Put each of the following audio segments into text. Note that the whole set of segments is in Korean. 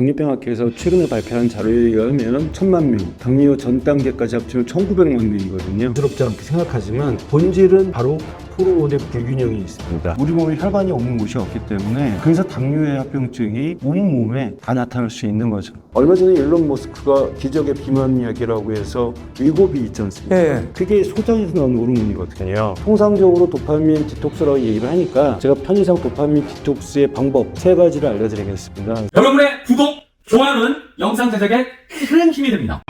당뇨병학회에서 최근에 발표한 자료에 의하면 1000만 명, 당뇨 전 단계까지 합치면 1900만 명이거든요. 부럽지 않게 생각하지만 본질은 바로 호르몬의 불균형이 있습니다. 우리 몸에 혈관이 없는 곳이 없기 때문에 그래서 당뇨의 합병증이 온몸에 다 나타날 수 있는 거죠. 얼마 전에 일론 머스크가 기적의 비만약이라고 해서 위고비 있지 않습니까? 그게 소장에서 나오는 호르몬이거든요. 통상적으로 도파민 디톡스라고 얘기를 하니까 제가 편의상 도파민 디톡스의 방법 3가지를 알려드리겠습니다. 여러분의 구독, 좋아요는 영상 제작에 큰 힘이 됩니다.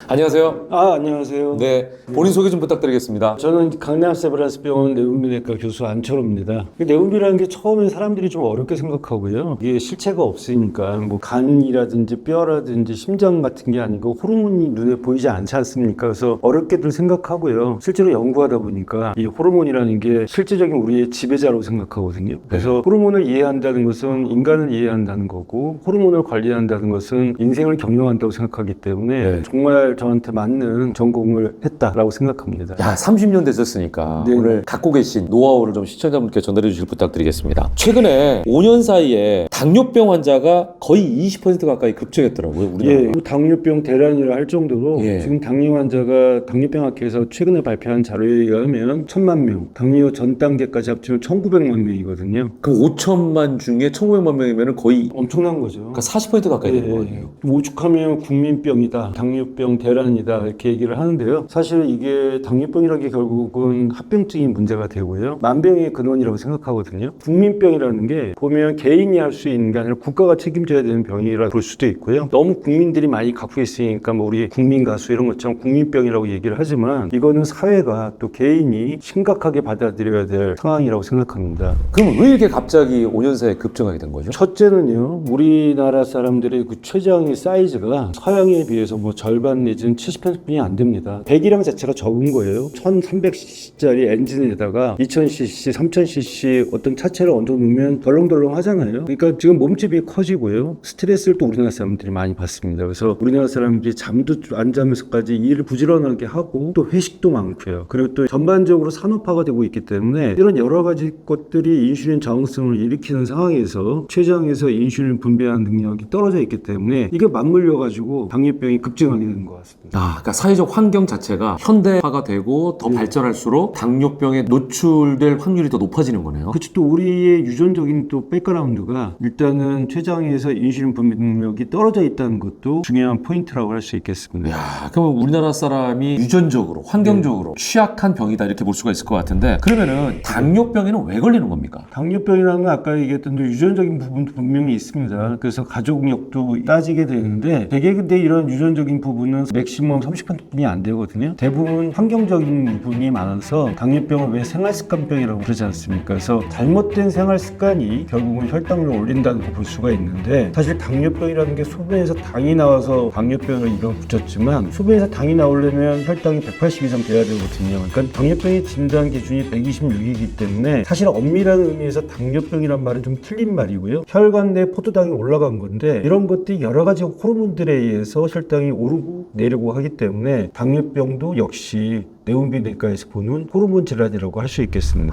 안녕하세요. 안녕하세요. 네, 본인 소개 좀 부탁드리겠습니다. 저는 강남 세브란스병원 내분비내과 교수 안철호입니다. 내분비라는 게 처음에 사람들이 좀 어렵게 생각하고요. 이게 실체가 없으니까 뭐 간이라든지 뼈라든지 심장 같은 게 아니고 호르몬이 눈에 보이지 않지 않습니까? 그래서 어렵게들 생각하고요. 실제로 연구하다 보니까 이 호르몬이라는 게 실제적인 우리의 지배자라고 생각하거든요. 그래서 호르몬을 이해한다는 것은 인간을 이해한다는 거고 호르몬을 관리한다는 것은 인생을 경영한다고 생각하기 때문에 정말 저한테 맞는 전공을 했다라고 생각합니다. 야, 30년 되셨으니까 네. 오늘 갖고 계신 노하우를 좀 시청자분께 전달해 주실 부탁드리겠습니다. 최근에 5년 사이에 당뇨병 환자가 거의 20% 가까이 급증했더라고요. 우리나라. 당뇨병 대란이라 할 정도로 지금 당뇨 환자가 당뇨병학회에서 최근에 발표한 자료에 의하면 1000만 명, 당뇨 전 단계까지 합치면 1900만 명이거든요. 그럼 5천만 중에 1900만 명이면 거의 엄청난 거죠. 그러니까 40% 가까이 되는 거예요. 오죽하면 국민병이다, 당뇨병 대란이다 이렇게 얘기를 하는데요. 사실 이게 당뇨병이라는 게 결국은 합병증이 문제가 되고요. 만병의 근원이라고 생각하거든요. 국민병이라는 게 보면 개인이 할 수 있는 게 아니라 국가가 책임져야 되는 병이라 볼 수도 있고요. 너무 국민들이 많이 갖고 있으니까 뭐 우리 국민 가수 이런 것처럼 국민병이라고 얘기를 하지만 이거는 사회가 또 개인이 심각하게 받아들여야 될 상황이라고 생각합니다. 그럼 왜 이렇게 갑자기 5년 사이에 급증하게 된 거죠? 첫째는요, 우리나라 사람들의 그 췌장의 사이즈가 서양에 비해서 뭐 절반 내지는 70%뿐이 안 됩니다. 배기량 자체가 적은 거예요. 1300cc짜리 엔진에다가 2000cc, 3000cc 어떤 차체를 얹어놓으면 덜렁덜렁 하잖아요. 그러니까 지금 몸집이 커지고요. 스트레스를 또 우리나라 사람들이 많이 받습니다. 그래서 우리나라 사람들이 잠도 안 자면서까지 일을 부지런하게 하고 또 회식도 많고요. 그리고 또 전반적으로 산업화가 되고 있기 때문에 이런 여러 가지 것들이 인슐린 저항성을 일으키는 상황에서 췌장에서 인슐린 분비하는 능력이 떨어져 있기 때문에 이게 맞물려 가지고 당뇨병이 급증하게 되는 것 같습니다. 그러니까 사회적 환경 자체가 현대화가 되고 더 발전할수록 당뇨병에 노출될 확률이 더 높아지는 거네요. 그렇죠. 또 우리의 유전적인 또 백그라운드가 일단은 췌장에서 인슐린 분비 능력이 떨어져 있다는 것도 중요한 포인트라고 할 수 있겠습니다. 야, 그럼 우리나라 사람이 유전적으로, 환경적으로 취약한 병이다 이렇게 볼 수가 있을 것 같은데 그러면은 당뇨병에는 왜 걸리는 겁니까? 당뇨병이라는 건 아까 얘기했던 대로 유전적인 부분도 분명히 있습니다. 그래서 가족력도 따지게 되는데 되게 근데 이런 유전적인 부분은 맥시멈 30%뿐이 안 되거든요. 대부분 환경적인 부분이 많아서 당뇨병을 왜 생활습관병이라고 그러지 않습니까? 그래서 잘못된 생활습관이 결국은 혈당을 올린다는 걸 볼 수가 있는데 사실 당뇨병이라는 게 소변에서 당이 나와서 당뇨병을 이름 붙였지만 소변에서 당이 나오려면 혈당이 180 이상 돼야 되거든요. 그러니까 당뇨병의 진단 기준이 126이기 때문에 사실 엄밀한 의미에서 당뇨병이란 말은 좀 틀린 말이고요. 혈관 내 포도당이 올라간 건데 이런 것들이 여러 가지 호르몬들에 의해서 혈당이 오르고 내리고 하기 때문에 당뇨병도 역시 내분비내과에서 보는 호르몬 질환이라고 할 수 있겠습니다.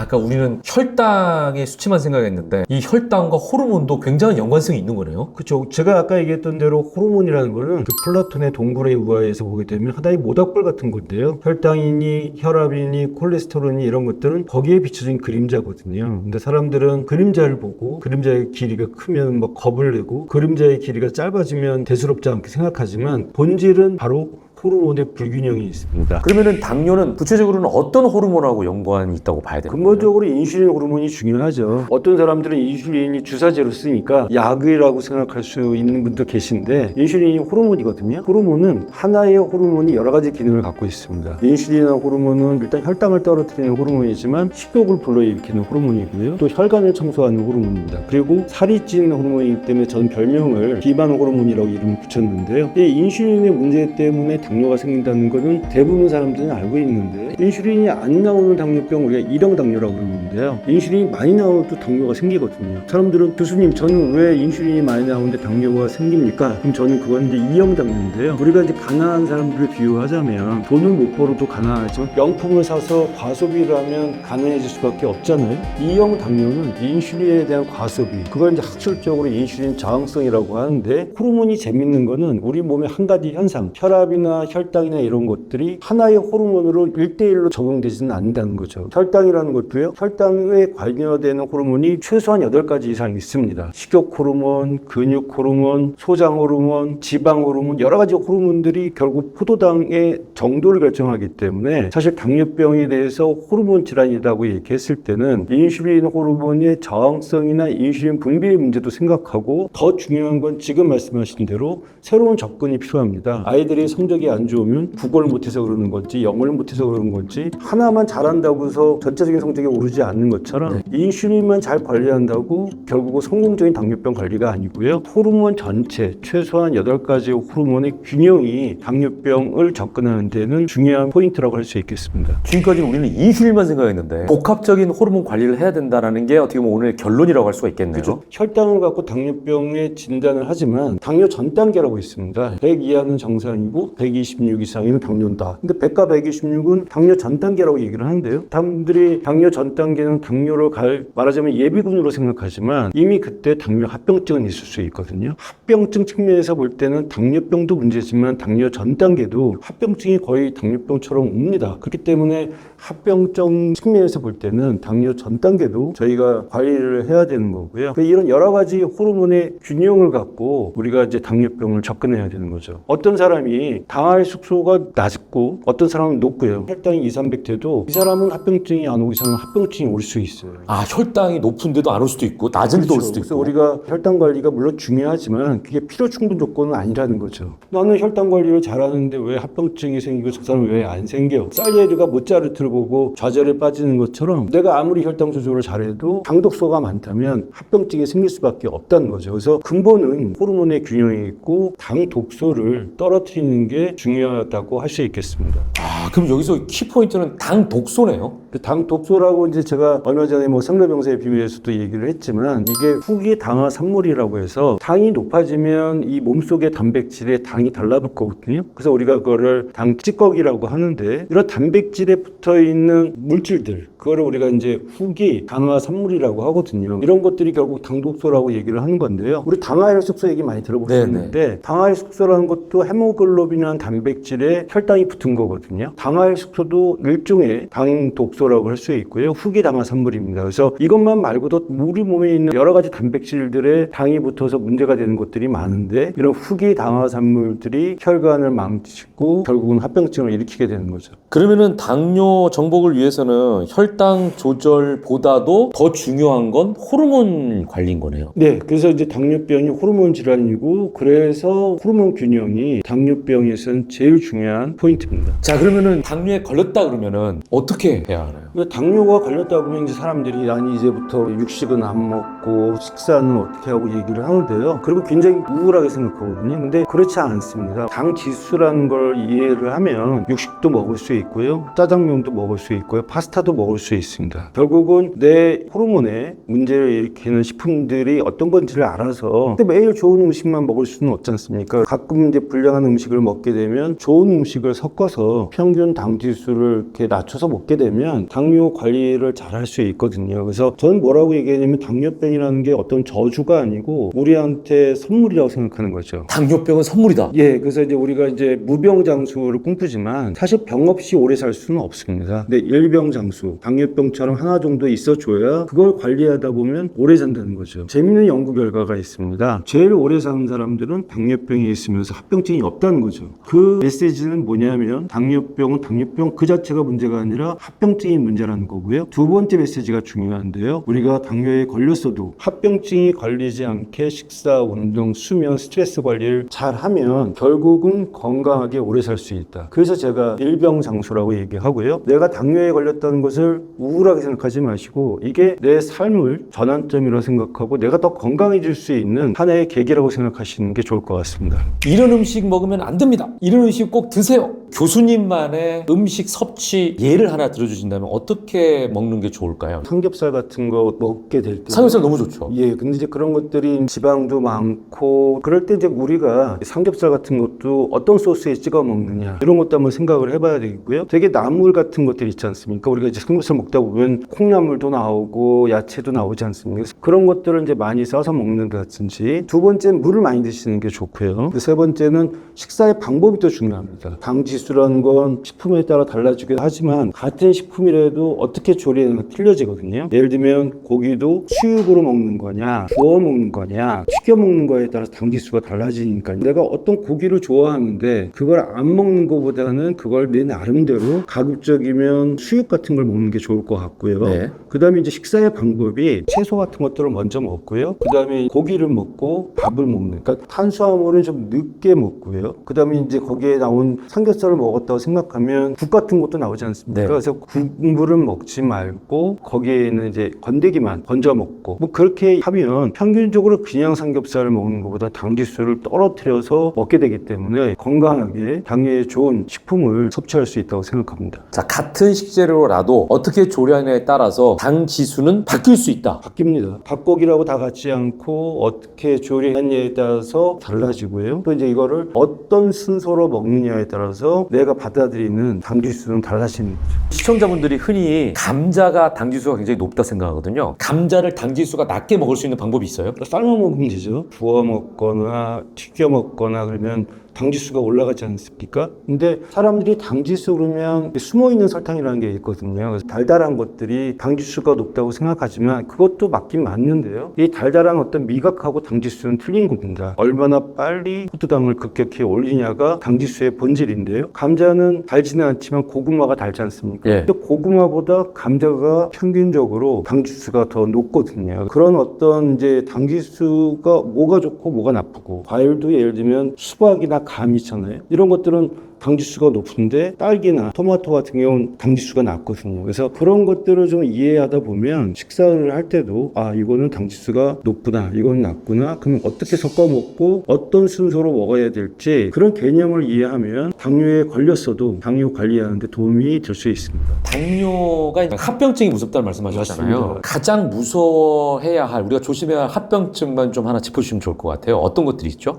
그러니까 우리는 혈당의 수치만 생각했는데 이 혈당과 호르몬도 굉장한 연관성이 있는 거네요. 그렇죠. 제가 아까 얘기했던 대로 호르몬이라는 거는 그 플라톤의 동굴에 의해서 보게 되면 하나의 모닥불 같은 건데요. 혈당이니 혈압이니 콜레스테롤이니 이런 것들은 거기에 비춰진 그림자거든요. 근데 사람들은 그림자를 보고 그림자의 길이가 크면 뭐 겁을 내고 그림자의 길이가 짧아지면 대수롭지 않게 생각하지만 본질은 바로 호르몬의 불균형이 있습니다. 그러면은 당뇨는 구체적으로는 어떤 호르몬하고 연관이 있다고 봐야 되나요? 근본적으로 인슐린 호르몬이 중요하죠. 어떤 사람들은 인슐린이 주사제로 쓰니까 약이라고 생각할 수 있는 분도 계신데 인슐린이 호르몬이거든요. 호르몬은 하나의 호르몬이 여러 가지 기능을 갖고 있습니다. 인슐린 호르몬은 일단 혈당을 떨어뜨리는 호르몬이지만 식욕을 불러일으키는 호르몬이고요. 또 혈관을 청소하는 호르몬입니다. 그리고 살이 찌는 호르몬이기 때문에 저는 별명을 비만 호르몬이라고 이름을 붙였는데요. 이 인슐린의 문제 때문에 당뇨가 생긴다는 거는 대부분 사람들은 알고 있는데, 인슐린이 안 나오는 당뇨병 우리가 1형 당뇨라고 그러는데요. 인슐린이 많이 나오면 또 당뇨가 생기거든요. 사람들은 교수님 저는 왜 인슐린이 많이 나오는데 당뇨가 생깁니까? 그럼 저는 그건 이제 2형 당뇨인데요. 우리가 이제 가난한 사람들을 비유하자면 돈을 못 벌어도 가난하지만 명품을 사서 과소비를 하면 가난해질 수밖에 없잖아요. 2형 당뇨는 인슐린에 대한 과소비, 그걸 이제 학술적으로 인슐린 저항성이라고 하는데, 호르몬이 재밌는 거는 우리 몸의 한 가지 현상, 혈압이나 혈당이나 이런 것들이 하나의 호르몬으로 1대1로 적용되지는 않는다는 거죠. 혈당이라는 것도요, 혈당에 관여되는 호르몬이 최소한 8가지 이상 있습니다. 식욕 호르몬, 근육 호르몬, 소장 호르몬, 지방 호르몬, 여러 가지 호르몬들이 결국 포도당의 정도를 결정하기 때문에, 사실 당뇨병에 대해서 호르몬 질환이라고 얘기했을 때는 인슐린 호르몬의 저항성이나 인슐린 분비의 문제도 생각하고, 더 중요한 건 지금 말씀하신 대로 새로운 접근이 필요합니다. 아이들이 성적이 안 좋으면 국어를 못해서 그러는 건지 영어를 못해서 그러는 건지, 하나만 잘한다고 해서 전체적인 성적이 오르지 않는 것처럼 인슐린만 잘 관리한다고 결국은 성공적인 당뇨병 관리가 아니고요, 호르몬 전체 최소한 8가지 호르몬의 균형이 당뇨병을 접근하는 데는 중요한 포인트라고 할 수 있겠습니다. 지금까지는 우리는 인슐린만 생각했는데 복합적인 호르몬 관리를 해야 된다는 게 어떻게 보면 오늘 결론이라고 할 수가 있겠네요. 그렇죠. 혈당을 갖고 당뇨병의 진단을 하지만 당뇨 전 단계라고 있습니다. 100 이하는 정상이고 126 이상이면 당뇨다. 근데 100과 126은 당뇨 전 단계라고 얘기를 하는데요. 사람들이 당뇨 전 단계는 당뇨로 말하자면 예비군으로 생각하지만 이미 그때 당뇨 합병증은 있을 수 있거든요. 합병증 측면에서 볼 때는 당뇨병도 문제지만 당뇨 전 단계도 합병증이 거의 당뇨병처럼 옵니다. 그렇기 때문에 합병증 측면에서 볼 때는 당뇨 전 단계도 저희가 관리를 해야 되는 거고요. 이런 여러 가지 호르몬의 균형을 갖고 우리가 이제 당뇨병을 접근해야 되는 거죠. 어떤 사람이 당할 숙소가 낮고 어떤 사람은 높고요. 혈당이 2, 300 돼도 이 사람은 합병증이 안 오고 이 사람은 합병증이 올 수 있어요. 아, 혈당이 높은데도 안 올 수도 있고 낮은데도 올 수도 그래서 있고. 우리가 혈당 관리가 물론 중요하지만 그게 필요 충분 조건은 아니라는 거죠. 나는 혈당 관리를 잘하는데 왜 합병증이 생기고 저 사람은 왜 안 생겨? 살리에르가 모차르트를 보고 좌절에 빠지는 것처럼 내가 아무리 혈당 조절을 잘해도 당독소가 많다면 합병증이 생길 수밖에 없다는 거죠. 그래서 근본은 호르몬의 균형이 있고 당 독소를 떨어뜨리는 게 중요하다고 할 수 있겠습니다. 아, 그럼 여기서 키포인트는 당 독소네요. 당 독소라고 이제 제가 얼마 전에 삼려병사의 비밀에서도 얘기를 했지만, 이게 후기 당화 산물이라고 해서 당이 높아지면 이 몸속의 단백질에 당이 달라붙거든요. 그래서 우리가 그거를 당 찌꺼기라고 하는데, 이런 단백질에 붙어 있는 물질들, 그거를 우리가 이제 후기 당화 산물이라고 하거든요. 이런 것들이 결국 당 독소라고 얘기를 하는 건데요. 우리 당화혈 숙소 얘기 많이 들어보셨는데, 당화혈 숙소라는 것도 헤모글로빈이라는 단백질에 혈당이 붙은 거거든요. 당화혈 숙소도 일종의 당 독소라고 할 수 있고요. 후기 당화 산물입니다. 그래서 이것만 말고도 우리 몸에 있는 여러 가지 단백질들에 당이 붙어서 문제가 되는 것들이 많은데, 이런 후기 당화 산물들이 혈관을 망치고 결국은 합병증을 일으키게 되는 거죠. 그러면은 당뇨 정복을 위해서는 혈당 조절보다도 더 중요한 건 호르몬 관리인 거네요. 네, 그래서 이제 당뇨병이 호르몬 질환이고, 그래서 호르몬 균형이 당뇨병에서는 제일 중요한 포인트입니다. 자, 그러면은 당뇨에 걸렸다 그러면은 어떻게 해야 하나요? 당뇨가 걸렸다 보면 이제 사람들이 난 이제부터 육식은 안 먹고 식사는 어떻게 하고 얘기를 하는데요. 그리고 굉장히 우울하게 생각하거든요. 근데 그렇지 않습니다. 당 지수라는 걸 이해를 하면 육식도 먹을 수 있고요, 짜장면도 먹을 수 있고요, 파스타도 먹을 수 있습니다. 결국은 내 호르몬에 문제를 일으키는 식품들이 어떤 건지를 알아서, 근데 매일 좋은 음식만 먹을 수는 없지 않습니까? 가끔 이제 불량한 음식을 먹게 되면 좋은 음식을 섞어서 평균 당 지수를 이렇게 낮춰서 먹게 되면 당뇨 관리를 잘 할 수 있거든요. 그래서 저는 뭐라고 얘기하냐면, 당뇨병이라는 게 어떤 저주가 아니고 우리한테 선물이라고 생각하는 거죠. 당뇨병은 선물이다. 예, 그래서 이제 우리가 이제 무병장수를 꿈꾸지만 사실 병 없이 오래 살 수는 없습니다. 근데 일병장수, 당뇨병처럼 하나 정도 있어줘야 그걸 관리하다 보면 오래 산다는 거죠. 재미있는 연구 결과가 있습니다. 제일 오래 사는 사람들은 당뇨병이 있으면서 합병증이 없다는 거죠. 그 메시지는 뭐냐면, 당뇨병은 당뇨병 그 자체가 문제가 아니라 합병증이 문제라는 거고요. 두 번째 메시지가 중요한데요. 우리가 당뇨에 걸렸어도 합병증이 걸리지 않게 식사, 운동, 수면, 스트레스 관리를 잘 하면 결국은 건강하게 오래 살 수 있다. 그래서 제가 일병장수라고 얘기하고요. 내가 당뇨에 걸렸다는 것을 거를 우울하게 생각하지 마시고 이게 내 삶을 전환점이라고 생각하고 내가 더 건강해질 수 있는 하나의 계기라고 생각하시는 게 좋을 것 같습니다. 이런 음식 먹으면 안 됩니다. 이런 음식 꼭 드세요. 교수님만의 음식 섭취 예를 하나 들어주신다면 어떻게 먹는 게 좋을까요? 삼겹살 같은 거 먹게 될 때 삼겹살 너무 좋죠. 예, 근데 이제 그런 것들이 지방도 많고 그럴 때 이제 우리가 삼겹살 같은 것도 어떤 소스에 찍어 먹느냐 이런 것도 한번 생각을 해봐야 되겠고요. 되게 나물 같은 것들 있지 않습니까? 우리가 이제 삼겹살 먹다 보면 콩나물도 나오고 야채도 나오지 않습니까? 그래서 그런 것들을 이제 많이 써서 먹는 것 같은지. 두 번째는 물을 많이 드시는 게 좋고요. 세 번째는 식사의 방법이 또 중요합니다. 당 지수라는 건 식품에 따라 달라지긴 하지만 같은 식품이라도 어떻게 조리하는 가 틀려지거든요. 예를 들면 고기도 수육으로 먹는 거냐 구워 먹는 거냐 튀겨 먹는 거에 따라서 당 지수가 달라지니까 내가 어떤 고기를 좋아하는데 그걸 안 먹는 것보다는 그걸 내 나름대로 가급적이면 수육 같은 걸 먹는 게 좋을 것 같고요. 네. 그 다음에 이제 식사의 방법이 채소 같은 것들을 먼저 먹고요. 그 다음에 고기를 먹고 밥을 먹는, 그러니까 탄수화물은 좀 늦게 먹고요. 그 다음에 이제 거기에 나온 삼겹살을 먹었다고 생각하면 국 같은 것도 나오지 않습니까? 네. 그래서 국물은 먹지 말고 거기에는 이제 건더기만 건져 먹고 뭐 그렇게 하면 평균적으로 그냥 삼겹살을 먹는 것보다 당지수를 떨어뜨려서 먹게 되기 때문에 건강하게 당뇨에 좋은 식품을 섭취할 수 있다고 생각합니다. 자, 같은 식재료라도 어떻게 조리하느냐에 따라서 당 지수는 바뀔 수 있다. 바뀝니다. 밥고기라고 다 같지 않고 어떻게 조리하느냐에 따라서 달라지고요. 또 이제 이거를 어떤 순서로 먹느냐에 따라서 내가 받아들이는 당지수는 달라지는 거죠. 시청자분들이 흔히 감자가 당 지수가 굉장히 높다 생각하거든요. 감자를 당 지수가 낮게 먹을 수 있는 방법이 있어요? 삶아 먹으면 되죠. 구워 먹거나 튀겨 먹거나 그러면 당지수가 올라가지 않습니까? 근데 사람들이 당지수 그러면 숨어있는 설탕이라는 게 있거든요. 그래서 달달한 것들이 당지수가 높다고 생각하지만 그것도 맞긴 맞는데요. 이 달달한 어떤 미각하고 당지수는 틀린 겁니다. 얼마나 빨리 포도당을 급격히 올리냐가 당지수의 본질인데요. 감자는 달지는 않지만 고구마가 달지 않습니까? 예. 근데 고구마보다 감자가 평균적으로 당지수가 더 높거든요. 그런 어떤 이제 당지수가 뭐가 좋고 뭐가 나쁘고 과일도 예를 들면 수박이나 감 있잖아요. 이런 것들은 당지수가 높은데 딸기나 토마토 같은 경우는 당지수가 낮거든요. 그래서 그런 것들을 좀 이해하다 보면 식사를 할 때도 아 이거는 당지수가 높구나 이거는 낮구나 그럼 어떻게 섞어 먹고 어떤 순서로 먹어야 될지 그런 개념을 이해하면 당뇨에 걸렸어도 당뇨 관리하는 데 도움이 될 수 있습니다. 당뇨가 합병증이 무섭다는 말씀하셨잖아요. 맞습니다. 가장 무서워해야 할, 우리가 조심해야 할 합병증만 좀 하나 짚어주시면 좋을 것 같아요. 어떤 것들이 있죠?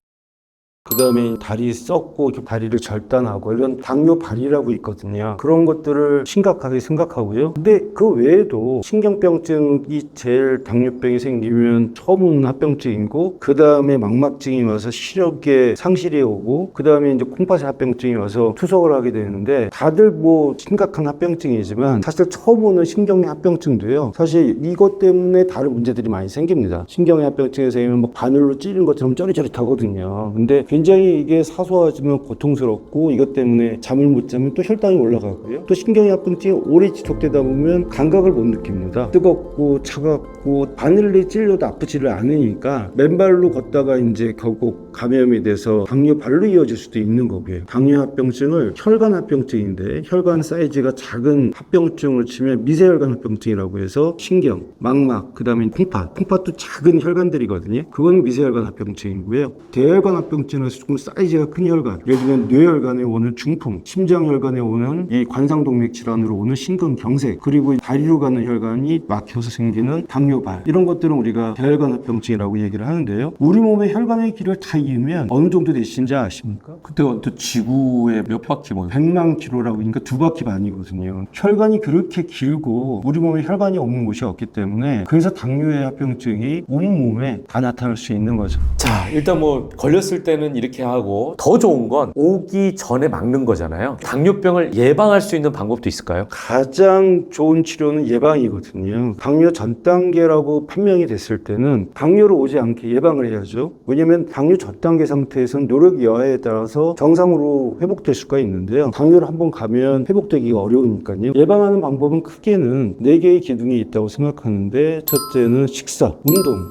그 다음에 다리 썩고 다리를 절단하고 이런 당뇨발이라고 있거든요. 그런 것들을 심각하게 생각하고요. 근데 그 외에도 신경병증이 제일 당뇨병이 생기면 처음 오는 합병증이고 그 다음에 망막증이 와서 시력에 상실이 오고 그 다음에 이제 콩팥에 합병증이 와서 투석을 하게 되는데 다들 뭐 심각한 합병증이지만 사실 처음 오는 신경의 합병증도요. 사실 이것 때문에 다른 문제들이 많이 생깁니다. 신경의 합병증에서 생기면 뭐 바늘로 찌른 것처럼 쩌릿쩌릿하거든요. 근데 굉장히 이게 사소하지만 고통스럽고 이것 때문에 잠을 못 자면 또 혈당이 올라가고요. 또 신경의 합병증이 오래 지속되다 보면 감각을 못 느낍니다. 뜨겁고 차갑고 바늘에 찔려도 아프지를 않으니까 맨발로 걷다가 이제 결국 감염이 돼서 당뇨발로 이어질 수도 있는 거고요. 당뇨 합병증을 혈관 합병증인데 혈관 사이즈가 작은 합병증을 치면 미세혈관 합병증이라고 해서 신경, 망막, 그 다음에 콩팥도 작은 혈관들이거든요. 그건 미세혈관 합병증이고요. 대혈관 합병증은 조금 사이즈가 큰 혈관, 예를 들면 뇌혈관에 오는 중풍, 심장혈관에 오는 이 관상동맥 질환으로 오는 심근경색, 그리고 다리로 가는 혈관이 막혀서 생기는 당뇨발, 이런 것들은 우리가 대혈관 합병증이라고 얘기를 하는데요. 우리 몸의 혈관의 길을 다 이으면 어느 정도 되시는지 아십니까? 그때 어떤 지구에 몇 바퀴 뭐 100만 킬로라고 하니까 2바퀴 반이거든요. 혈관이 그렇게 길고 우리 몸에 혈관이 없는 곳이 없기 때문에 그래서 당뇨의 합병증이 온몸에 다 나타날 수 있는 거죠. 자, 일단 뭐 걸렸을 때는 이렇게 하고 더 좋은 건 오기 전에 막는 거잖아요. 당뇨병을 예방할 수 있는 방법도 있을까요? 가장 좋은 치료는 예방이거든요. 당뇨 전 단계라고 판명이 됐을 때는 당뇨로 오지 않게 예방을 해야죠. 왜냐하면 당뇨 전 단계 상태에서는 노력 여하에 따라서 정상으로 회복될 수가 있는데요. 당뇨를 한번 가면 회복되기가 어려우니까요. 예방하는 방법은 크게는 4개의 기둥이 있다고 생각하는데 첫째는 식사,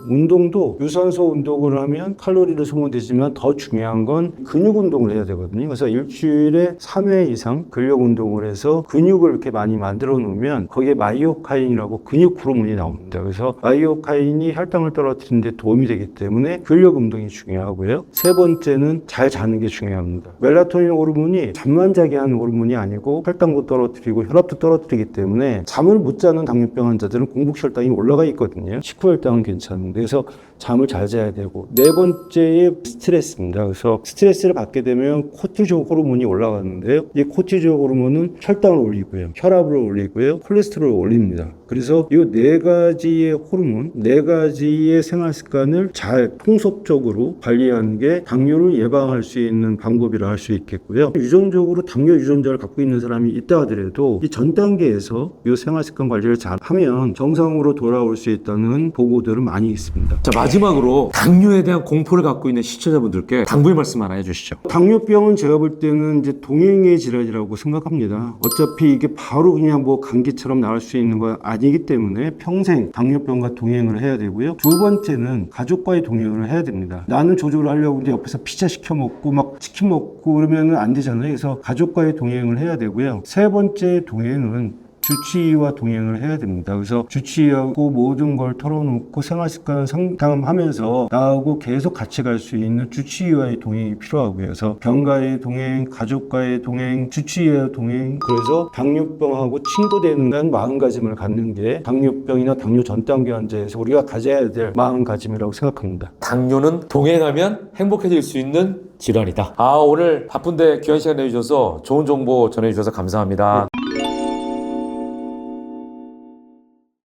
운동도 유산소 운동을 하면 칼로리를 소모되지만 더 중요한 건 근육 운동을 해야 되거든요. 그래서 일주일에 3회 이상 근력 운동을 해서 근육을 이렇게 많이 만들어 놓으면 거기에 마이오카인이라고 근육 호르몬이 나옵니다. 그래서 마이오카인이 혈당을 떨어뜨리는 데 도움이 되기 때문에 근력 운동이 중요하고요. 세 번째는 잘 자는 게 중요합니다. 멜라토닌 호르몬이 잠만 자게 하는 호르몬이 아니고 혈당도 떨어뜨리고 혈압도 떨어뜨리기 때문에 잠을 못 자는 당뇨병 환자들은 공복 혈당이 올라가 있거든요. 식후 혈당은 괜찮은데 그래서 잠을 잘 자야 되고 네 번째에 스트레스입니다. 그래서 스트레스를 받게 되면 코티졸 호르몬이 올라가는데요. 이 코티졸 호르몬은 혈당을 올리고요. 혈압을 올리고요. 콜레스테롤을 올립니다. 그래서 이 네 가지의 호르몬, 네 가지의 생활 습관을 잘 통섭적으로 관리하는 게 당뇨를 예방할 수 있는 방법이라 할 수 있겠고요. 유전적으로 당뇨 유전자를 갖고 있는 사람이 있다 하더라도 이 전 단계에서 이 생활 습관 관리를 잘 하면 정상으로 돌아올 수 있다는 보고들은 많이 있습니다. 자, 마지막으로 당뇨에 대한 공포를 갖고 있는 시청자분들께 당부의 말씀 하나 해주시죠. 당뇨병은 제가 볼 때는 이제 동행의 질환이라고 생각합니다. 어차피 이게 바로 그냥 뭐 감기처럼 나을 수 있는 건 아니기 때문에 평생 당뇨병과 동행을 해야 되고요. 두 번째는 가족과의 동행을 해야 됩니다. 나는 조절을 하려고 이제 옆에서 피자 시켜 먹고 막 치킨 먹고 그러면은 안 되잖아요. 그래서 가족과의 동행을 해야 되고요. 세 번째 동행은 주치의와 동행을 해야 됩니다. 그래서 주치의하고 모든 걸 털어놓고 생활습관을 상담하면서 나하고 계속 같이 갈 수 있는 주치의와의 동행이 필요하고요. 그래서 병가의 동행, 가족과의 동행, 주치의와의 동행. 그래서 당뇨병하고 친구 되는 마음가짐을 갖는 게 당뇨병이나 당뇨 전 단계 환자에서 우리가 가져야 될 마음가짐이라고 생각합니다. 당뇨는 동행하면 행복해질 수 있는 질환이다. 오늘 바쁜데 귀한 시간 내주셔서 좋은 정보 전해주셔서 감사합니다.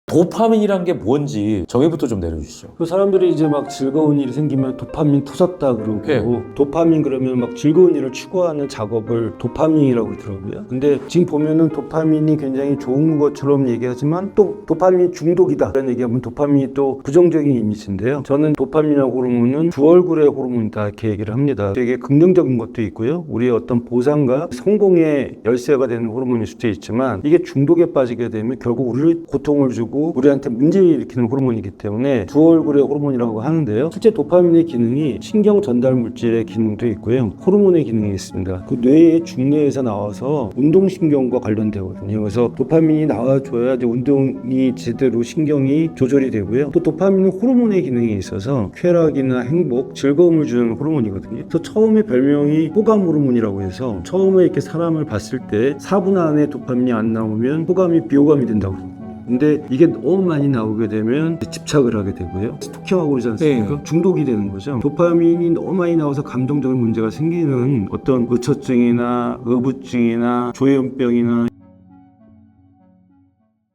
도파민이란 게 뭔지 정의부터 좀 내려주시죠. 그 사람들이 이제 막 즐거운 일이 생기면 도파민 터졌다 그러고 네. 도파민 그러면 막 즐거운 일을 추구하는 작업을 도파민이라고 그러더라고요. 근데 지금 보면은 도파민이 굉장히 좋은 것처럼 얘기하지만 또 도파민 중독이다 이런 얘기하면 도파민이 또 부정적인 이미지인데요. 저는 도파민이라고 호르몬은 두 얼굴의 호르몬이다 이렇게 얘기를 합니다. 되게 긍정적인 것도 있고요. 우리의 어떤 보상과 성공의 열쇠가 되는 호르몬일 수도 있지만 이게 중독에 빠지게 되면 결국 우리를 고통을 주고 우리한테 문제를 일으키는 호르몬이기 때문에 두 얼굴의 호르몬이라고 하는데요. 실제 도파민의 기능이 신경 전달 물질의 기능도 있고요. 호르몬의 기능이 있습니다. 그 뇌의 중뇌에서 나와서 운동신경과 관련되거든요. 그래서 도파민이 나와줘야 이제 운동이 제대로 신경이 조절이 되고요. 또 도파민은 호르몬의 기능이 있어서 쾌락이나 행복, 즐거움을 주는 호르몬이거든요. 그래서 처음에 별명이 호감 호르몬이라고 해서 처음에 이렇게 사람을 봤을 때 4분 안에 도파민이 안 나오면 호감이 비호감이 된다고 합니다. 근데 이게 너무 많이 나오게 되면 집착을 하게 되고요. 스토킹하고 그러지 않습니까? 네. 중독이 되는 거죠. 도파민이 너무 많이 나와서 감정적인 문제가 생기는 어떤 의처증이나 의부증이나 조현병이나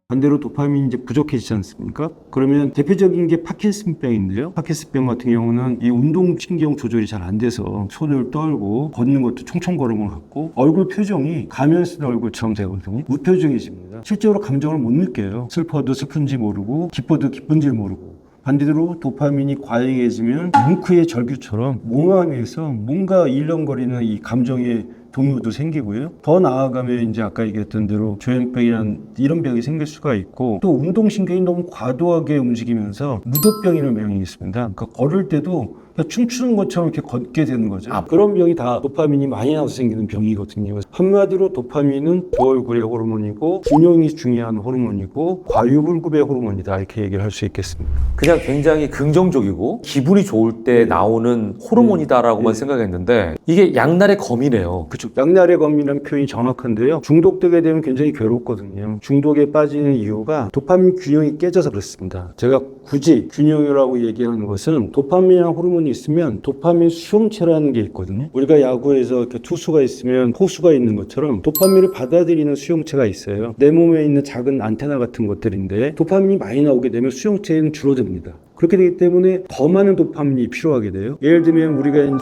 반대로 도파민이 이제 부족해지지 않습니까? 그러면 대표적인 게 파킨슨병인데요. 파킨슨병 같은 경우는 이 운동신경 조절이 잘 안 돼서 손을 떨고 걷는 것도 총총걸음을 갖고 얼굴 표정이 가면 쓴 얼굴처럼 되거든요. 무표정해집니다. 실제로 감정을 못 느껴요. 슬퍼도 슬픈지 모르고 기뻐도 기쁜지 모르고. 반대로 도파민이 과잉해지면 뭉크의 절규처럼 몸 안에서 뭔가 일렁거리는 이 감정의 동요도 생기고요. 더 나아가면 이제 아까 얘기했던 대로 조현병이란 이런 병이 생길 수가 있고 또 운동신경이 너무 과도하게 움직이면서 무도병이라는 병이 있습니다. 그러니까 걸을 때도 춤추는 것처럼 이렇게 걷게 되는 거죠. 그런 병이 다 도파민이 많이 나와서 생기는 병이거든요. 한마디로 도파민은 두 얼굴의 호르몬이고 균형이 중요한 호르몬이고 과유불급의 호르몬이다 이렇게 얘기를 할 수 있겠습니다. 그냥 굉장히 긍정적이고 기분이 좋을 때 나오는 호르몬이다라고만 생각했는데 이게 양날의 검이네요. 그렇죠. 양날의 검이라는 표현이 정확한데요. 중독되게 되면 굉장히 괴롭거든요. 중독에 빠지는 이유가 도파민 균형이 깨져서 그렇습니다. 제가 굳이 균형이라고 얘기하는 것은 도파민이라는 호르몬이 있으면 도파민 수용체라는 게 있거든요. 우리가 야구에서 이렇게 투수가 있으면 호수가 있는 것처럼 도파민을 받아들이는 수용체가 있어요. 내 몸에 있는 작은 안테나 같은 것들인데 도파민이 많이 나오게 되면 수용체는 줄어듭니다. 그렇게 되기 때문에 더 많은 도파민이 필요하게 돼요. 예를 들면 우리가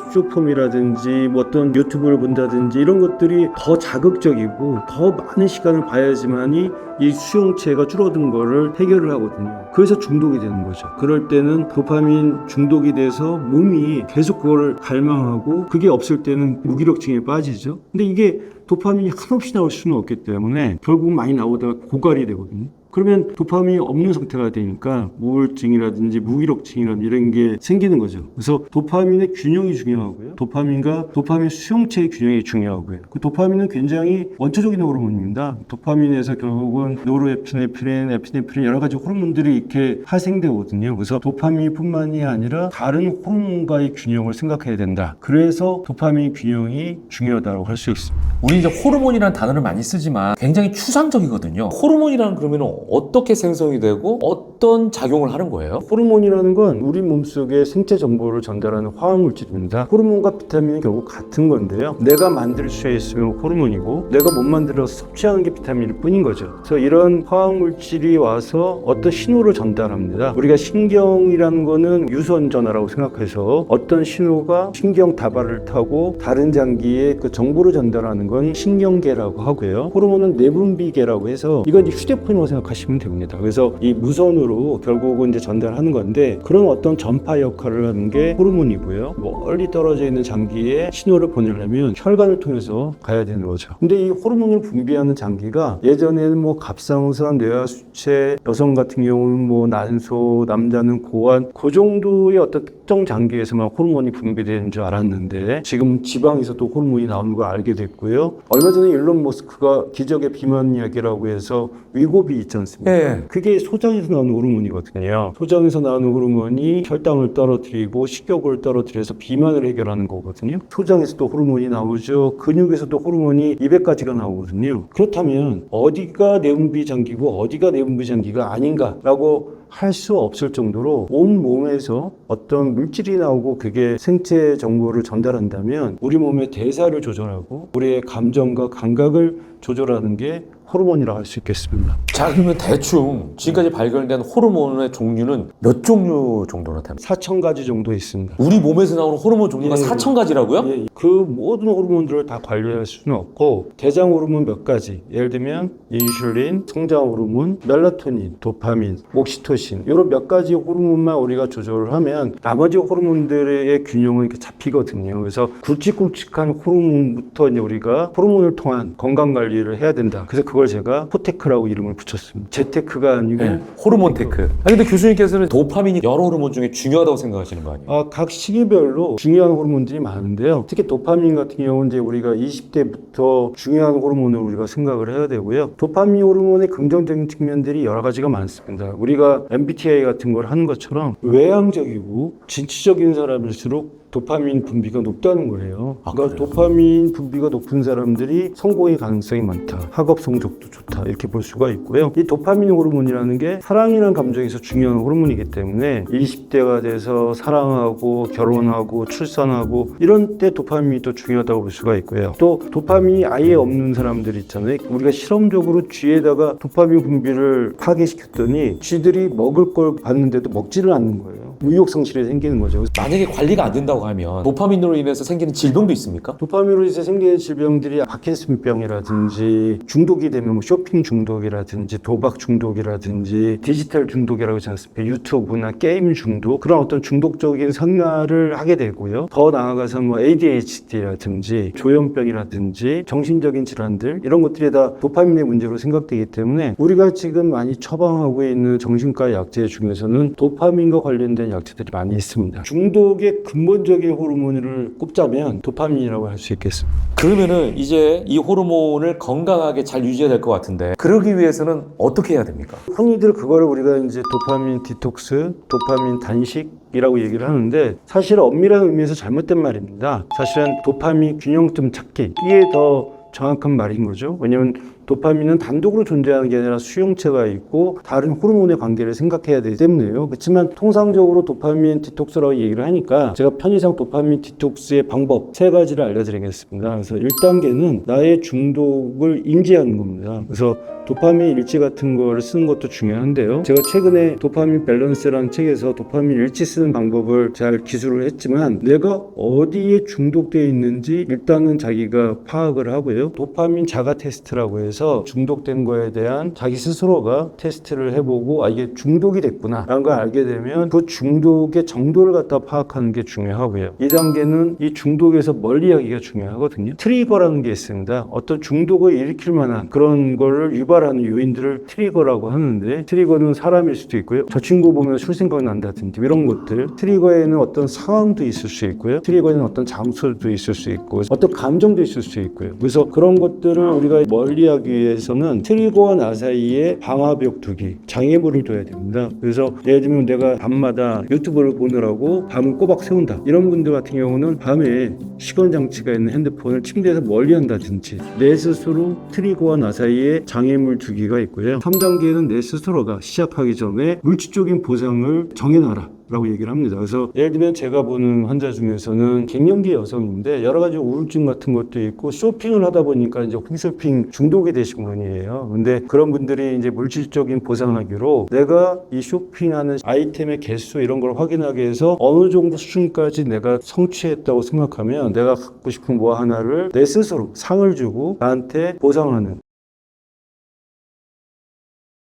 쇼폼이라든지 뭐 어떤 유튜브를 본다든지 이런 것들이 더 자극적이고 더 많은 시간을 봐야지만이 이 수용체가 줄어든 거를 해결을 하거든요. 그래서 중독이 되는 거죠. 그럴 때는 도파민 중독이 돼서 몸이 계속 그거를 갈망하고 그게 없을 때는 무기력증에 빠지죠. 근데 이게 도파민이 한없이 나올 수는 없기 때문에 결국 많이 나오다가 고갈이 되거든요. 그러면 도파민이 없는 상태가 되니까 우울증이라든지 무기력증이라든지 이런 게 생기는 거죠. 그래서 도파민의 균형이 중요하고요. 도파민과 도파민 수용체의 균형이 중요하고요. 그 도파민은 굉장히 원초적인 호르몬입니다. 도파민에서 결국은 노르에피네프린, 에피네프린 여러 가지 호르몬들이 이렇게 발생되거든요. 그래서 도파민뿐만이 아니라 다른 호르몬과의 균형을 생각해야 된다. 그래서 도파민 균형이 중요하다고 할 수 있습니다. 우리 이제 호르몬이라는 단어를 많이 쓰지만 굉장히 추상적이거든요. 호르몬이라는 그러면 어떻게 생성이 되고 어떤 작용을 하는 거예요? 호르몬이라는 건 우리 몸속에 생체 정보를 전달하는 화학물질입니다. 호르몬과 비타민은 결국 같은 건데요. 내가 만들 수 있으면 호르몬이고 내가 못 만들어서 섭취하는 게 비타민일 뿐인 거죠. 그래서 이런 화학물질이 와서 어떤 신호를 전달합니다. 우리가 신경이라는 거는 유선 전화라고 생각해서 어떤 신호가 신경 다발을 타고 다른 장기에 그 정보를 전달하는 건 신경계라고 하고요. 호르몬은 내분비계라고 해서 이건 이제 휴대폰이라고 생각하시면 됩니다. 그래서 이 무선으로 결국은 이제 전달하는 건데 그런 어떤 전파 역할을 하는 게 호르몬이고요. 멀리 떨어져 있는 장기에 신호를 보내려면 혈관을 통해서 가야 되는 거죠. 근데 이 호르몬을 분비하는 장기가 예전에는 뭐 갑상선, 뇌하수체, 여성 같은 경우는 뭐 난소, 남자는 고환 그 정도의 어떤 특정 장기에서만 호르몬이 분비되는 줄 알았는데 지금 지방에서도 호르몬이 나오는 걸 알게 됐고요. 얼마 전에 일론 머스크가 기적의 비만 이야기라고 해서 위고비 있지 않습니까? 네. 그게 소장에서 나오는 호르몬이거든요. 소장에서 나오는 호르몬이 혈당을 떨어뜨리고 식욕을 떨어뜨려서 비만을 해결하는 거거든요. 소장에서도 호르몬이 나오죠. 근육에서도 호르몬이 200가지가 나오거든요. 그렇다면 어디가 내분비 장기고 어디가 내분비 장기가 아닌가라고 할 수 없을 정도로 온 몸에서 어떤 물질이 나오고 그게 생체 정보를 전달한다면 우리 몸의 대사를 조절하고 우리의 감정과 감각을 조절하는 게 호르몬이라고 할 수 있겠습니다. 자, 그러면 대충 지금까지 발견된 호르몬의 종류는 몇 종류 정도나 됩니까? 4,000가지 정도 있습니다. 우리 몸에서 나오는 호르몬 종류가 예, 4,000가지라고요? 예, 그 모든 호르몬들을 다 관리할 수는 없고 대장 호르몬 몇 가지, 예를 들면 인슐린, 성장 호르몬, 멜라토닌, 도파민, 옥시토신 이런 몇 가지 호르몬만 우리가 조절을 하면 나머지 호르몬들의 균형은 이렇게 잡히거든요. 그래서 굵직굵직한 호르몬부터 이제 우리가 호르몬을 통한 건강 관리를 해야 된다. 그래서 그걸 제가 호테크라고 이름을 붙였습니다. 재테크가 아니고 네. 호르몬 테크. 아니 근데 교수님께서는 도파민이 여러 호르몬 중에 중요하다고 생각하시는 거 아니에요? 각 시기별로 중요한 호르몬들이 많은데요. 특히 도파민 같은 경우는 이제 우리가 20대부터 중요한 호르몬을 우리가 생각을 해야 되고요. 도파민 호르몬의 긍정적인 측면들이 여러 가지가 많습니다. 우리가 MBTI 같은 걸 하는 것처럼 외향적이고 진취적인 사람일수록 도파민 분비가 높다는 거예요. 그러니까 도파민 분비가 높은 사람들이 성공의 가능성이 많다. 학업 성적도 좋다. 이렇게 볼 수가 있고요. 이 도파민 호르몬이라는 게 사랑이라는 감정에서 중요한 호르몬이기 때문에 20대가 돼서 사랑하고 결혼하고 출산하고 이런 때 도파민이 또 중요하다고 볼 수가 있고요. 또 도파민이 아예 없는 사람들 있잖아요. 우리가 실험적으로 쥐에다가 도파민 분비를 파괴시켰더니 쥐들이 먹을 걸 봤는데도 먹지를 않는 거예요. 의욕 상실이 생기는 거죠. 만약에 관리가 안 된다고 하면 도파민으로 인해서 생기는 질병도 있습니까? 도파민으로 인해서 생기는 질병들이 파킨슨병이라든지 중독이 되면 뭐 쇼핑 중독이라든지 도박 중독이라든지 디지털 중독이라고 하지 않습니까? 유튜브나 게임 중독 그런 어떤 중독적인 생활을 하게 되고요. 더 나아가서 뭐 ADHD라든지 조현병이라든지 정신적인 질환들 이런 것들이 다 도파민의 문제로 생각되기 때문에 우리가 지금 많이 처방하고 있는 정신과 약제 중에서는 도파민과 관련된 약제들이 많이 있습니다. 중독의 근본적인 호르몬을 꼽자면 도파민이라고 할 수 있겠습니다. 그러면은 이제 이 호르몬을 건강하게 잘 유지해야 될 것 같은데 그러기 위해서는 어떻게 해야 됩니까? 흔히들 그거를 우리가 이제 도파민 디톡스, 도파민 단식이라고 얘기를 하는데 사실 엄밀한 의미에서 잘못된 말입니다. 사실은 도파민 균형점 찾기 이게 더 정확한 말인 거죠. 왜냐하면 도파민은 단독으로 존재하는 게 아니라 수용체가 있고 다른 호르몬의 관계를 생각해야 되기 때문에요. 그렇지만 통상적으로 도파민 디톡스라고 얘기를 하니까 제가 편의상 도파민 디톡스의 방법 3가지를 알려드리겠습니다. 그래서 1단계는 나의 중독을 인지하는 겁니다. 그래서 도파민 일지 같은 거를 쓰는 것도 중요한데요. 제가 최근에 도파민 밸런스라는 책에서 도파민 일지 쓰는 방법을 잘 기술을 했지만 내가 어디에 중독되어 있는지 일단은 자기가 파악을 하고요. 도파민 자가 테스트라고 해서 대해서 중독된 거에 대한 자기 스스로가 테스트를 해보고 이게 중독이 됐구나 라는 걸 알게 되면 그 중독의 정도를 갖다 파악하는 게 중요하고요. 2단계는 이 중독에서 멀리 하기가 중요하거든요. 트리거라는 게 있습니다. 어떤 중독을 일으킬 만한 그런 거를 유발하는 요인들을 트리거라고 하는데, 트리거는 사람일 수도 있고요. 저 친구 보면 술 생각이 난다든지 이런 것들. 트리거에는 어떤 상황도 있을 수 있고요. 트리거에는 어떤 장소도 있을 수 있고 어떤 감정도 있을 수 있고요. 그래서 그런 것들을 우리가 멀리하기 위해서는 트리거와 나 사이에 방화벽 두기, 장애물을 둬야 됩니다. 그래서 예를 들면 내가 밤마다 유튜브를 보느라고 밤을 꼬박 세운다, 이런 분들 같은 경우는 밤에 시건 장치가 있는 핸드폰을 침대에서 멀리 한다든지, 내 스스로 트리거와 나 사이에 장애물 두기가 있고요. 3단계는 내 스스로가 시작하기 전에 물질적인 보상을 정해놔라 라고 얘기를 합니다. 그래서 예를 들면 제가 보는 환자 중에서는 갱년기 여성인데 여러 가지 우울증 같은 것도 있고, 쇼핑을 하다 보니까 이제 홈쇼핑 중독이 되신 분이에요. 근데 그런 분들이 이제 물질적인 보상하기로 내가 이 쇼핑하는 아이템의 개수 이런 걸 확인하게 해서 어느 정도 수준까지 내가 성취했다고 생각하면 내가 갖고 싶은 뭐 하나를 내 스스로 상을 주고 나한테 보상하는,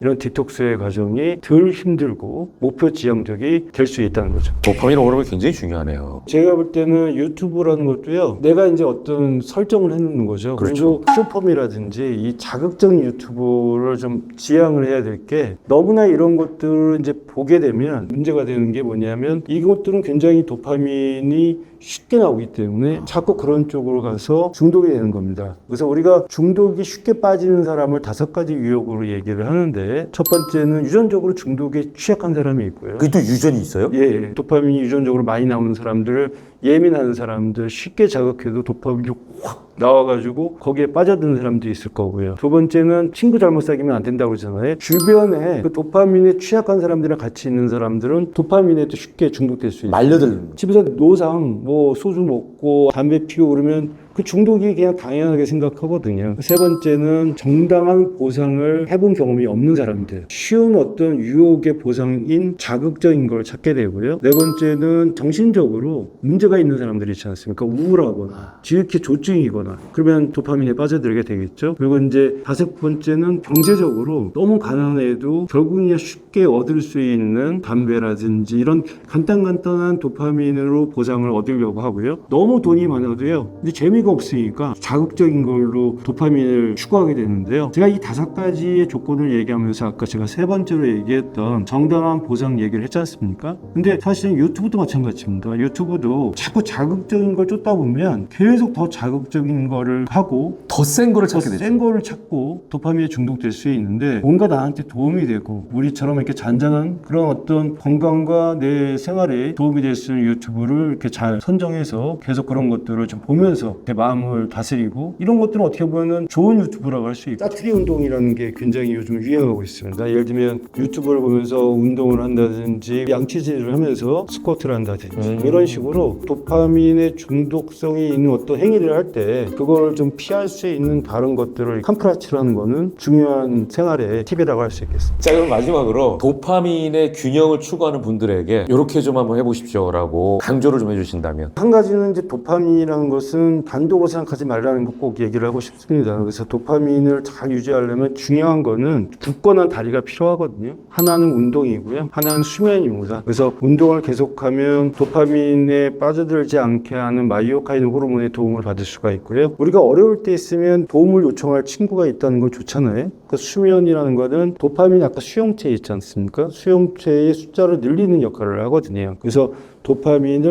이런 디톡스의 과정이 덜 힘들고 목표 지향적이 될 수 있다는 거죠. 도파민 호르몬이 굉장히 중요하네요. 제가 볼 때는 유튜브라는 것도요, 내가 이제 어떤 설정을 해놓는 거죠. 그렇죠. 그리고 쇼폼이라든지 이 자극적인 유튜브를 좀 지향을 해야 될 게, 너무나 이런 것들을 이제 보게 되면 문제가 되는 게 뭐냐면, 이것들은 굉장히 도파민이 쉽게 나오기 때문에 자꾸 그런 쪽으로 가서 중독이 되는 겁니다. 그래서 우리가 중독이 쉽게 빠지는 사람을 5가지 유형으로 얘기를 하는데, 첫 번째는 유전적으로 중독에 취약한 사람이 있고요. 그게 또 유전이 있어요? 예, 도파민이 유전적으로 많이 나오는 사람들, 예민한 사람들, 쉽게 자극해도 도파민이 확 나와가지고 거기에 빠져드는 사람도 있을 거고요. 두 번째는 친구 잘못 사귀면 안 된다고 그러잖아요. 주변에 그 도파민에 취약한 사람들이랑 같이 있는 사람들은 도파민에도 쉽게 중독될 수 있어요. 말려들. 집에서 노상 뭐 소주 먹고 담배 피우고 그러면 그 중독이 그냥 당연하게 생각하거든요. 세 번째는 정당한 보상을 해본 경험이 없는 사람들, 쉬운 어떤 유혹의 보상인 자극적인 걸 찾게 되고요. 네 번째는 정신적으로 문제가 있는 사람들이 있지 않습니까? 우울하거나 지극히 조증이거나, 그러면 도파민에 빠져들게 되겠죠. 그리고 이제 5번째는 경제적으로 너무 가난해도 결국 그냥 쉽게 얻을 수 있는 담배라든지 이런 간단한 도파민으로 보상을 얻으려고 하고요. 너무 돈이 많아도요, 근데 재미가 없으니까 자극적인 걸로 도파민을 추구하게 되는데요. 제가 이 5가지의 조건을 얘기하면서 아까 제가 3번째로 얘기했던 정당한 보상 얘기를 했지 않습니까? 근데 사실은 유튜브도 마찬가지입니다. 유튜브도 자꾸 자극적인 걸 쫓다 보면 계속 더 자극적인 거를 하고 더 센 거를 찾게 더 되죠. 센 거를 찾고 도파민에 중독될 수 있는데, 뭔가 나한테 도움이 되고 우리처럼 이렇게 잔잔한 그런 어떤 건강과 내 생활에 도움이 될 수 있는 유튜브를 이렇게 잘 선정해서 계속 그런 것들을 좀 보면서 내 마음을 다스리고, 이런 것들은 어떻게 보면 좋은 유튜브라고 할 수 있고, 짜투리 운동이라는 게 굉장히 요즘 유행하고 있습니다. 예를 들면 유튜브를 보면서 운동을 한다든지 양치질을 하면서 스쿼트를 한다든지 이런 식으로 도파민의 중독성이 있는 어떤 행위를 할 때 그걸 좀 피할 수 있는 다른 것들을 캄프라치라는 거는 중요한 생활의 팁이라고 할 수 있겠습니다. 자, 그럼 마지막으로 도파민의 균형을 추구하는 분들에게 이렇게 좀 한번 해보십시오라고 강조를 좀 해주신다면. 한 가지는 이제 도파민이라는 것은 단독으로 생각하지 말라는 거 꼭 얘기를 하고 싶습니다. 그래서 도파민을 잘 유지하려면 중요한 거는 굳건한 다리가 필요하거든요. 하나는 운동이고요, 하나는 수면입니다. 그래서 운동을 계속하면 도파민에 빠져들지 않게 하는 마이오카인 호르몬의 도움을 받을 수가 있고요. 우리가 어려울 때 있으면 도움을 요청할 친구가 있다는 건 좋잖아요. 그 수면이라는 거는 도파민, 아까 수용체 있지 않습니까? 수용체의 숫자를 늘리는 역할을 하거든요. 그래서 도파민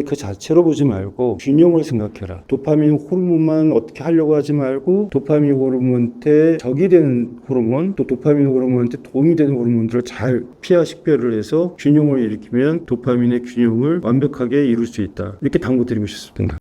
그 자체로 보지 말고 균형을 생각해라. 도파민 호르몬만 어떻게 하려고 하지 말고 도파민 호르몬한테 적이 되는 호르몬, 또 도파민 호르몬한테 도움이 되는 호르몬들을 잘 피하 식별을 해서 균형을 일으키면 도파민의 균형을 완벽하게 이룰 수 있다. 이렇게 당부드리고 싶습니다.